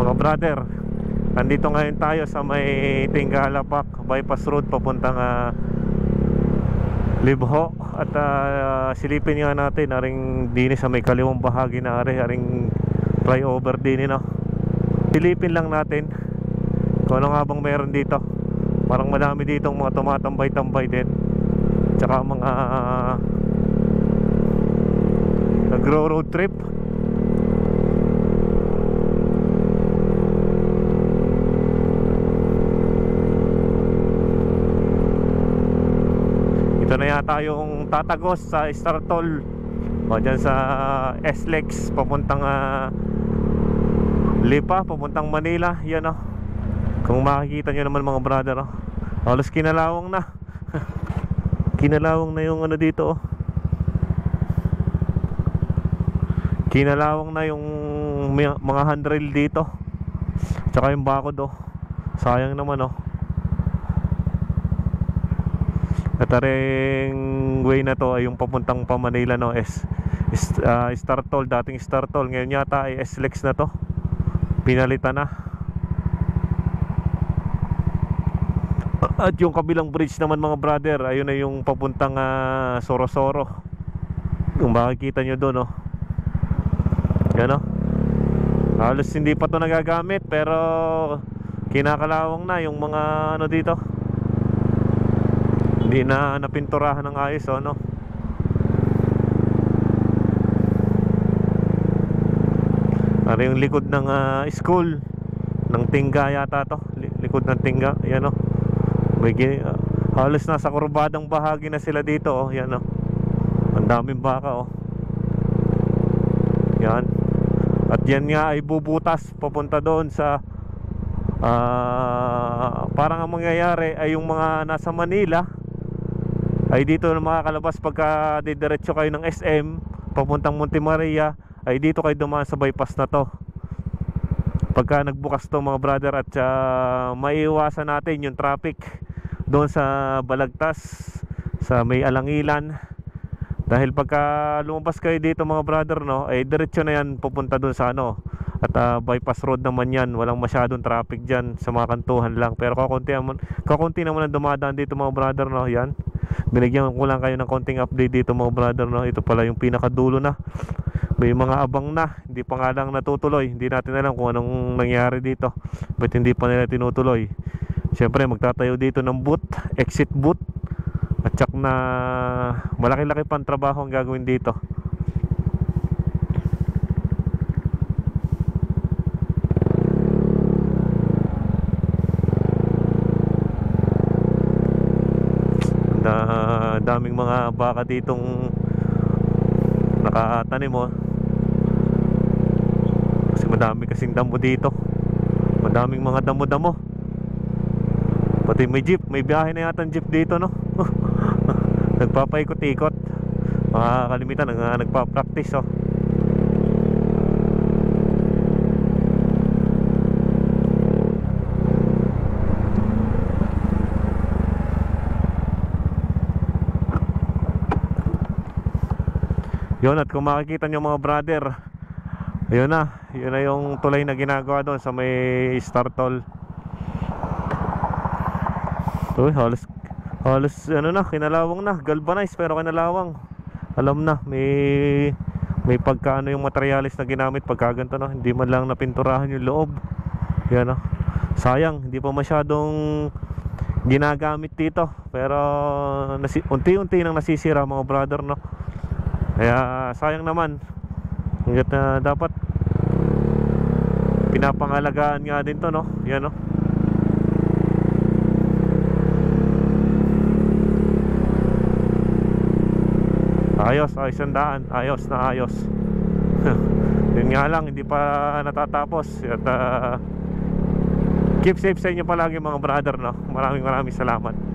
Mga brother, nandito ngayon tayo sa may Tingalapak bypass road papuntang Libho. At silipin nga natin aring dini sa may kaliwang bahagi na aring flyover din, no? Silipin lang natin kung ano nga bang meron dito. Parang madami ditong mga tumatambay-tambay din, tsaka mga nagro-road trip. Ito na yata yung tatagos sa Startol o dyan sa SLEX papuntang Lipa, papuntang Manila. Yan, oh. Kung makikita nyo naman mga brother, oh. Halos kinalawang na. Kinalawang na yung ano dito, oh. Kinalawang na yung mga handrail dito, tsaka yung bakod, oh. Sayang naman, oh. At aring way na to ay yung papuntang pa Manila, no? Startol, dating Startol, ngayon yata ay SLEX na to. Pinalitan na. At yung kabilang bridge naman mga brother, ayun na yung papuntang Sorosoro. Kung makikita nyo doon, oh. Yan, oh. Halos hindi pa to nagagamit, pero kinakalawang na yung mga ano dito. Hindi na napinturahan ng ayos, oh, no? Ano yung likod ng school ng Tingga yata to, likod ng Tingga. Yan, oh. Halos nasa kurbadang bahagi na sila dito, oh. Yan, oh. Ang daming baka, oh. Yan. At yan nga ay bubutas papunta doon sa parang ang mangyayari ay yung mga nasa Manila ay dito na makakalabas pagka didiretso kayo ng SM papuntang Montemaria, ay dito kayo dumaan sa bypass na to pagka nagbukas to mga brother. At maiiwasan natin yung traffic doon sa Balagtas, sa may Alangilan, dahil pagka lumabas kayo dito mga brother, no, ay diretso na yan pupunta doon sa ano. At bypass road naman yan, walang masyadong traffic dyan, sa mga kantuhan lang. Pero kakunti naman ang dumadaan dito mga brother, no. Yan, binigyan ko lang kayo ng konting update dito mga brother, no. Ito pala yung pinakadulo na, may mga abang na, hindi pa nga lang natutuloy. Hindi natin alam kung anong nangyari dito, ba't hindi pa nila tinutuloy. Siyempre magtatayo dito ng booth, exit booth, at tsak na malaki-laki pang trabaho ang gagawin dito. Daming mga baka ditong nakatanim, oh. Kasi madami kasing damo dito, madaming mga damo-damo. Pati may jeep, may biyahe na yata jeep dito, no. Nagpapaikot-ikot, mga kalimitan nagpa-practice, oh. Yun, at kung makikita nyo mga brother, yun na yung tulay na ginagawa doon sa may Startol. Uy, halos ano na, kinalawang na, galvanized pero kinalawang. Alam na, may pagkaano yung materialis na ginamit pagka ganito, no? Hindi man lang napinturahan yung loob. Yan, no? Sayang, hindi pa masyadong ginagamit dito, pero unti-unti nang nasisira mga brother, no? Kaya sayang naman. Hanggat dapat pinapangalagaan nga din to, no? Yan, no? Ayos ang daan, ayos na ayos. Yun nga lang, hindi pa natatapos. At keep safe sa inyo palagi mga brother, no? Maraming salamat.